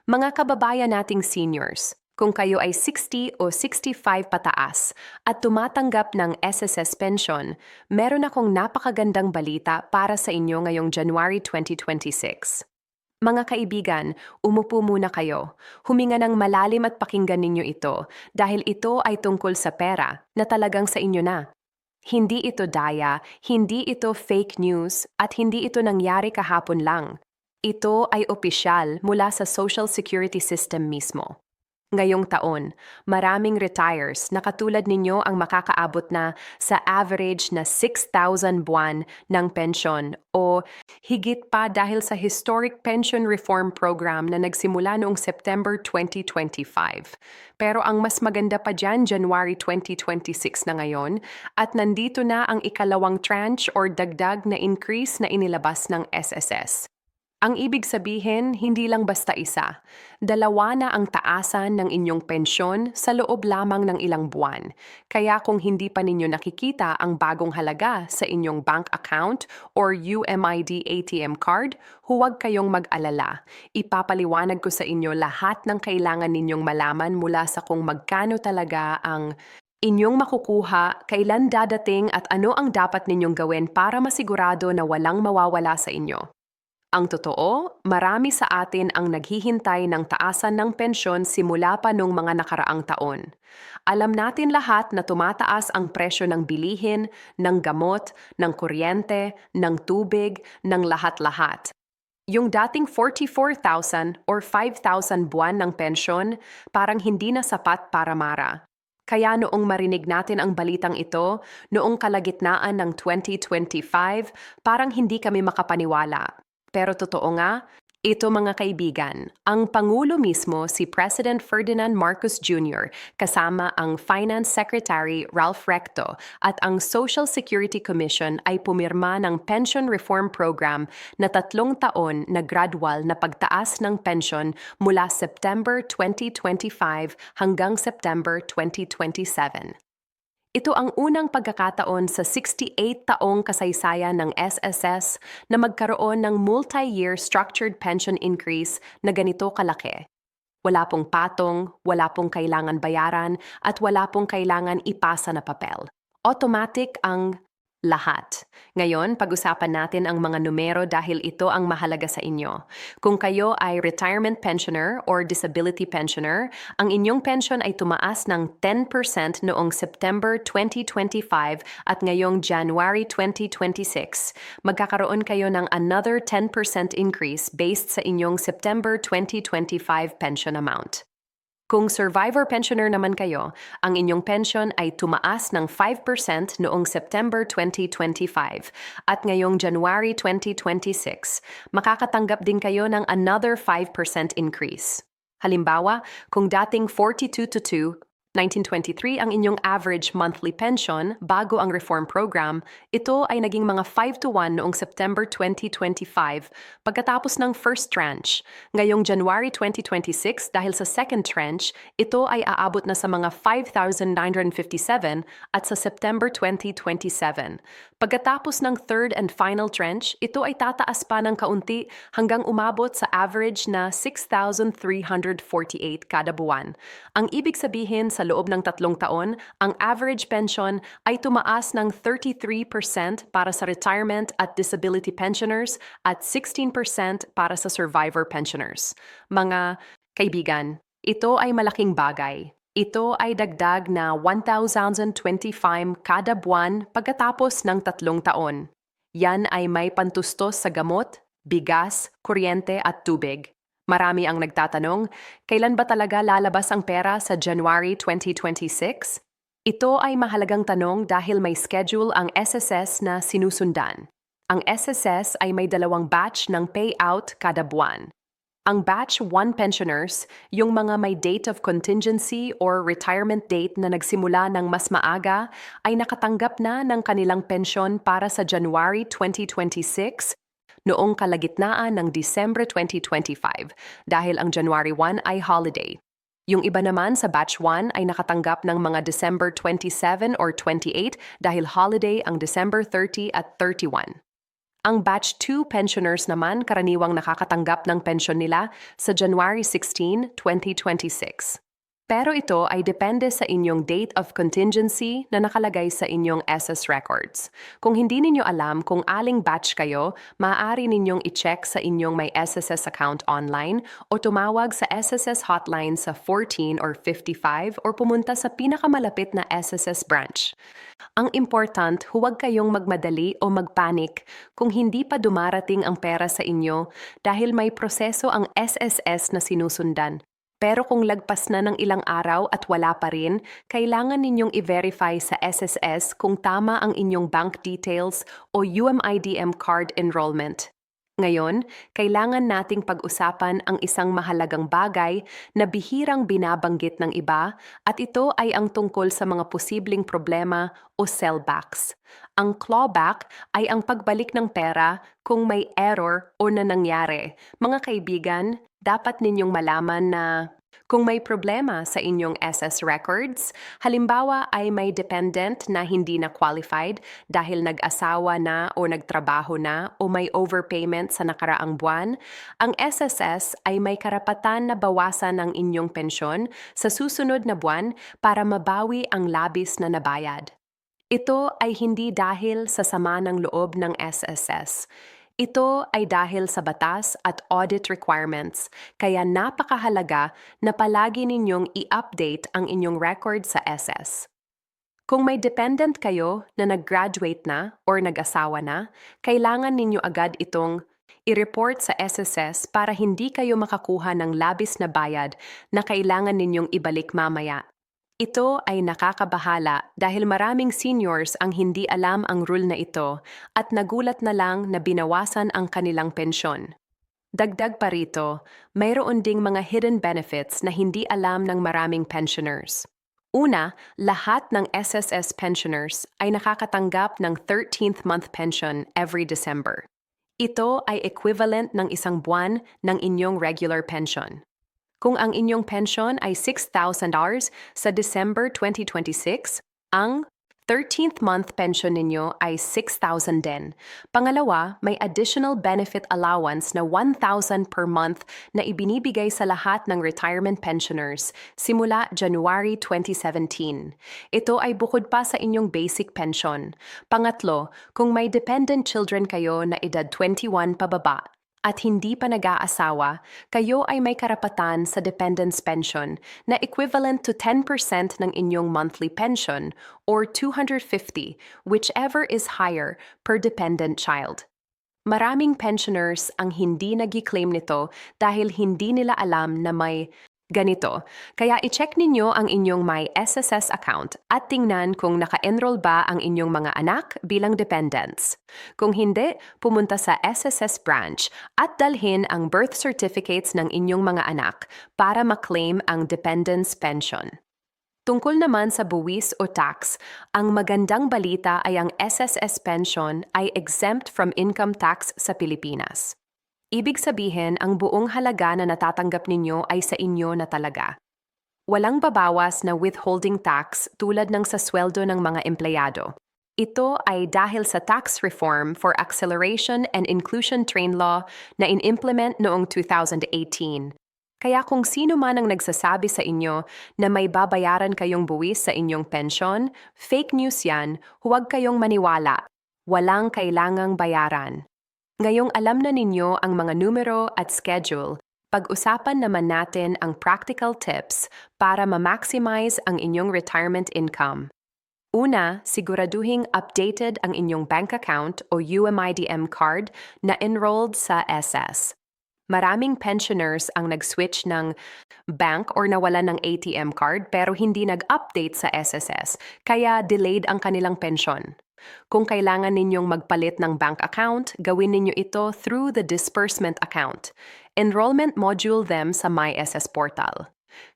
Mga kababayan nating seniors, kung kayo ay 60 o 65 pataas at tumatanggap ng SSS pension, meron akong napakagandang balita para sa inyo ngayong January 2026. Mga kaibigan, umupo muna kayo. Huminga ng malalim at pakinggan ninyo ito dahil ito ay tungkol sa pera na talagang sa inyo na. Hindi ito daya, hindi ito fake news, at hindi ito nangyari kahapon lang. Ito ay opisyal mula sa Social Security System mismo. Ngayong taon, maraming retires na katulad ninyo ang makakaabot na sa average na 6,000 buwan ng pensyon o higit pa dahil sa Historic Pension Reform Program na nagsimula noong September 2025. Pero ang mas maganda pa dyan, January 2026 na ngayon, at nandito na ang ikalawang tranche or dagdag na increase na inilabas ng SSS. Ang ibig sabihin, hindi lang basta isa. Dalawa na ang taasan ng inyong pensyon sa loob lamang ng ilang buwan. Kaya kung hindi pa ninyo nakikita ang bagong halaga sa inyong bank account or UMID ATM card, huwag kayong mag-alala. Ipapaliwanag ko sa inyo lahat ng kailangan ninyong malaman mula sa kung magkano talaga ang inyong makukuha, kailan dadating at ano ang dapat ninyong gawin para masigurado na walang mawawala sa inyo. Ang totoo, marami sa atin ang naghihintay ng taasan ng pensyon simula pa nung mga nakaraang taon. Alam natin lahat na tumataas ang presyo ng bilihin, ng gamot, ng kuryente, ng tubig, ng lahat-lahat. Yung dating 44,000 or 5,000 buwan ng pensyon, parang hindi na sapat para mara. Kaya noong marinig natin ang balitang ito, noong kalagitnaan ng 2025, parang hindi kami makapaniwala. Pero totoo nga, ito mga kaibigan, ang Pangulo mismo si President Ferdinand Marcos Jr. kasama ang Finance Secretary Ralph Recto at ang Social Security Commission ay pumirma ng Pension Reform Program na 3 taon na gradual na pagtaas ng pension mula September 2025 hanggang September 2027. Ito ang unang pagkakataon sa 68 taong kasaysayan ng SSS na magkaroon ng multi-year structured pension increase na ganito kalaki. Wala pong patong, wala pong kailangan bayaran, at wala pong kailangan ipasa na papel. Automatic ang lahat. Ngayon, pag-usapan natin ang mga numero dahil ito ang mahalaga sa inyo. Kung kayo ay retirement pensioner or disability pensioner, ang inyong pension ay tumaas ng 10% noong September 2025 at ngayong January 2026. Magkakaroon kayo ng another 10% increase based sa inyong September 2025 pension amount. Kung survivor pensioner naman kayo, ang inyong pension ay tumaas ng 5% noong September 2025 at ngayong January 2026, makakatanggap din kayo ng another 5% increase. Halimbawa, kung dating 42 to 1923 ang inyong average monthly pension bago ang reform program, ito ay naging mga 5 to 1 noong September 2025 pagkatapos ng first tranche. Ngayong January 2026 dahil sa second tranche, ito ay aabot na sa mga 5,957 at sa September 2027. Pagkatapos ng third and final tranche, ito ay tataas pa ng kaunti hanggang umabot sa average na 6,348 kada buwan. Ang ibig sabihin sa loob ng 3 taon, ang average pension ay tumaas ng 33% para sa retirement at disability pensioners at 16% para sa survivor pensioners. Mga kaibigan, ito ay malaking bagay. Ito ay dagdag na 1,025 kada buwan pagkatapos ng 3 taon. Yan ay may pantustos sa gamot, bigas, kuryente at tubig. Marami ang nagtatanong, kailan ba talaga lalabas ang pera sa January 2026? Ito ay mahalagang tanong dahil may schedule ang SSS na sinusundan. Ang SSS ay may 2 batch ng payout kada buwan. Ang batch 1 pensioners, yung mga may date of contingency or retirement date na nagsimula ng mas maaga, ay nakatanggap na ng kanilang pensyon para sa January 2026 noong kalagitnaan ng December 2025 dahil ang January 1 ay holiday. Yung iba naman sa batch 1 ay nakatanggap ng mga December 27 or 28 dahil holiday ang December 30 at 31. Ang Batch 2 pensioners naman karaniwang nakakatanggap ng pensyon nila sa January 16, 2026. Pero ito ay depende sa inyong date of contingency na nakalagay sa inyong SS records. Kung hindi ninyo alam kung aling batch kayo, maaari ninyong i-check sa inyong may SSS account online o tumawag sa SSS hotline sa 14 or 55 or pumunta sa pinakamalapit na SSS branch. Ang important, huwag kayong magmadali o magpanik kung hindi pa dumarating ang pera sa inyo dahil may proseso ang SSS na sinusundan. Pero kung lagpas na ng ilang araw at wala pa rin, kailangan ninyong i-verify sa SSS kung tama ang inyong bank details o UMIDM card enrollment. Ngayon, kailangan nating pag-usapan ang isang mahalagang bagay na bihirang binabanggit ng iba at ito ay ang tungkol sa mga posibleng problema o sellbacks. Ang clawback ay ang pagbalik ng pera kung may error o na nangyari. Mga kaibigan, dapat ninyong malaman na kung may problema sa inyong SS records, halimbawa ay may dependent na hindi na qualified dahil nag-asawa na o nagtrabaho na o may overpayment sa nakaraang buwan, ang SSS ay may karapatan na bawasan ang inyong pensyon sa susunod na buwan para mabawi ang labis na nabayad. Ito ay hindi dahil sa sama ng loob ng SSS. Ito ay dahil sa batas at audit requirements, kaya napakahalaga na palagi ninyong i-update ang inyong record sa SS. Kung may dependent kayo na nag-graduate na or nag-asawa na, kailangan ninyo agad itong i-report sa SSS para hindi kayo makakuha ng labis na bayad na kailangan ninyong ibalik mamaya. Ito ay nakakabahala dahil maraming seniors ang hindi alam ang rule na ito at nagulat na lang na binawasan ang kanilang pensyon. Dagdag pa rito, mayroon ding mga hidden benefits na hindi alam ng maraming pensioners. Una, lahat ng SSS pensioners ay nakakatanggap ng 13th month pension every December. Ito ay equivalent ng isang buwan ng inyong regular pension. Kung ang inyong pension ay $6,000 sa December 2026, ang 13th month pension ninyo ay $6,000 din. Pangalawa, may additional benefit allowance na $1,000 per month na ibinibigay sa lahat ng retirement pensioners simula January 2017. Ito ay bukod pa sa inyong basic pension. Pangatlo, kung may dependent children kayo na edad 21 pababa, at hindi pa nag-aasawa, kayo ay may karapatan sa dependence pension na equivalent to 10% ng inyong monthly pension or $250, whichever is higher per dependent child. Maraming pensioners ang hindi nag-claim nito dahil hindi nila alam na may ganito. Kaya i-check ninyo ang inyong My SSS account at tingnan kung naka-enroll ba ang inyong mga anak bilang dependents. Kung hindi, pumunta sa SSS branch at dalhin ang birth certificates ng inyong mga anak para ma-claim ang dependence pension. Tungkol naman sa buwis o tax, ang magandang balita ay ang SSS pension ay exempt from income tax sa Pilipinas. Ibig sabihin, ang buong halaga na natatanggap ninyo ay sa inyo na talaga. Walang babawas na withholding tax tulad ng sa sweldo ng mga empleyado. Ito ay dahil sa Tax Reform for Acceleration and Inclusion Train Law na in-implement noong 2018. Kaya kung sino man ang nagsasabi sa inyo na may babayaran kayong buwis sa inyong pensyon, fake news yan, huwag kayong maniwala. Walang kailangang bayaran. Ngayong alam na ninyo ang mga numero at schedule, pag-usapan naman natin ang practical tips para ma-maximize ang inyong retirement income. Una, siguraduhing updated ang inyong bank account o UMIDM card na enrolled sa SS. Maraming pensioners ang nag-switch ng bank or nawalan ng ATM card pero hindi nag-update sa SSS, kaya delayed ang kanilang pensyon. Kung kailangan ninyong magpalit ng bank account, gawin ninyo ito through the disbursement account. Enrollment module them sa MySS portal.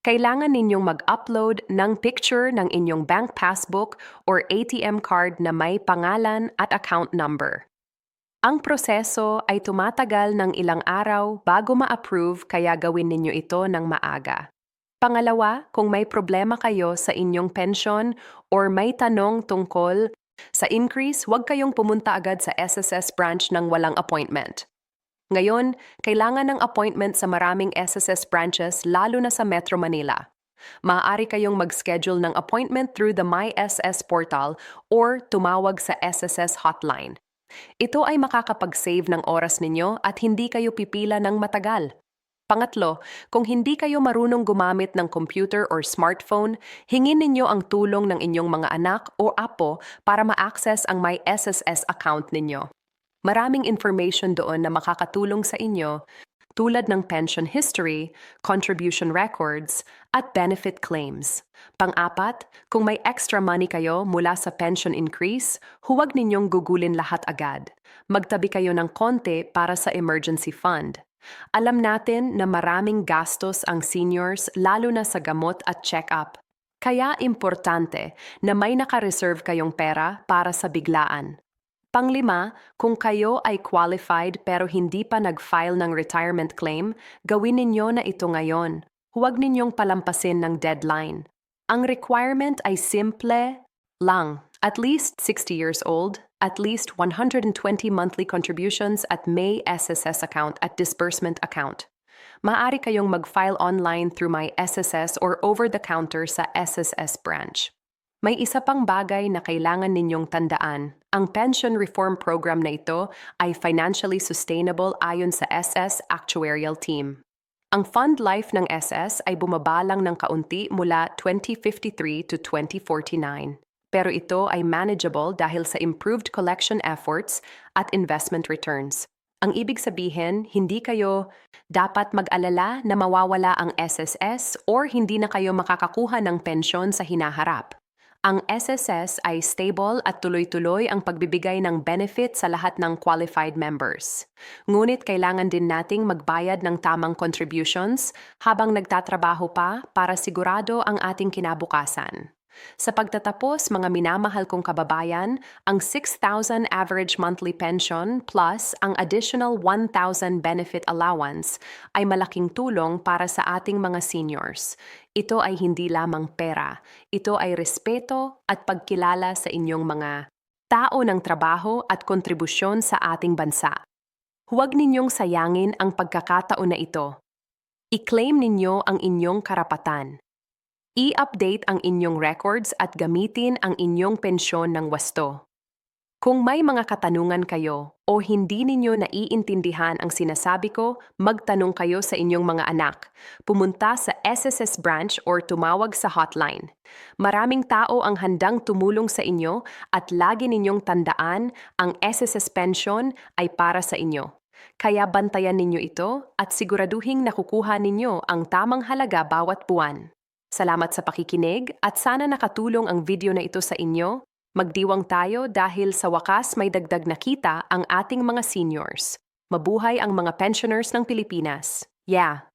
Kailangan ninyong mag-upload ng picture ng inyong bank passbook or ATM card na may pangalan at account number. Ang proseso ay tumatagal ng ilang araw bago ma-approve, kaya gawin ninyo ito ng maaga. Pangalawa, kung may problema kayo sa inyong pensyon or may tanong tungkol Sa increase, huwag kayong pumunta agad sa SSS branch ng walang appointment. Ngayon, kailangan ng appointment sa maraming SSS branches lalo na sa Metro Manila. Maaari kayong mag-schedule ng appointment through the MySS portal or tumawag sa SSS hotline. Ito ay makakapag-save ng oras ninyo at hindi kayo pipila ng matagal. Pangatlo, kung hindi kayo marunong gumamit ng computer or smartphone, hingin ninyo ang tulong ng inyong mga anak o apo para ma-access ang MySSS account ninyo. Maraming information doon na makakatulong sa inyo tulad ng pension history, contribution records, at benefit claims. Pang-apat, kung may extra money kayo mula sa pension increase, huwag ninyong gugulin lahat agad. Magtabi kayo ng konti para sa emergency fund. Alam natin na maraming gastos ang seniors lalo na sa gamot at check-up. Kaya importante na may naka-reserve kayong pera para sa biglaan. Panglima, kung kayo ay qualified pero hindi pa nag-file ng retirement claim, gawin ninyo na ito ngayon. Huwag ninyong palampasin ng deadline. Ang requirement ay simple lang. At least 60 years old, at least 120 monthly contributions at May SSS account at disbursement account. Maaari kayong mag-file online through my SSS or over-the-counter sa SSS branch. May isa pang bagay na kailangan ninyong tandaan. Ang pension reform program na ito ay financially sustainable ayon sa SS Actuarial Team. Ang fund life ng SS ay bumabalang ng kaunti mula 2053 to 2049. Pero ito ay manageable dahil sa improved collection efforts at investment returns. Ang ibig sabihin, hindi kayo dapat mag-alala na mawawala ang SSS or hindi na kayo makakakuha ng pensyon sa hinaharap. Ang SSS ay stable at tuloy-tuloy ang pagbibigay ng benefit sa lahat ng qualified members. Ngunit kailangan din nating magbayad ng tamang contributions habang nagtatrabaho pa para sigurado ang ating kinabukasan. Sa pagtatapos, mga minamahal kong kababayan, ang 6,000 average monthly pension plus ang additional 1,000 benefit allowance ay malaking tulong para sa ating mga seniors. Ito ay hindi lamang pera, ito ay respeto at pagkilala sa inyong mga tao ng trabaho at kontribusyon sa ating bansa. Huwag ninyong sayangin ang pagkakataon na ito. I-claim ninyo ang inyong karapatan. I-update ang inyong records at gamitin ang inyong pensyon ng wasto. Kung may mga katanungan kayo o hindi ninyo naiintindihan ang sinasabi ko, magtanong kayo sa inyong mga anak. Pumunta sa SSS branch or tumawag sa hotline. Maraming tao ang handang tumulong sa inyo at lagi ninyong tandaan ang SSS pension ay para sa inyo. Kaya bantayan ninyo ito at siguraduhing nakukuha ninyo ang tamang halaga bawat buwan. Salamat sa pakikinig at sana nakatulong ang video na ito sa inyo. Magdiwang tayo dahil sa wakas may dagdag na kita ang ating mga seniors. Mabuhay ang mga pensioners ng Pilipinas. Yeah!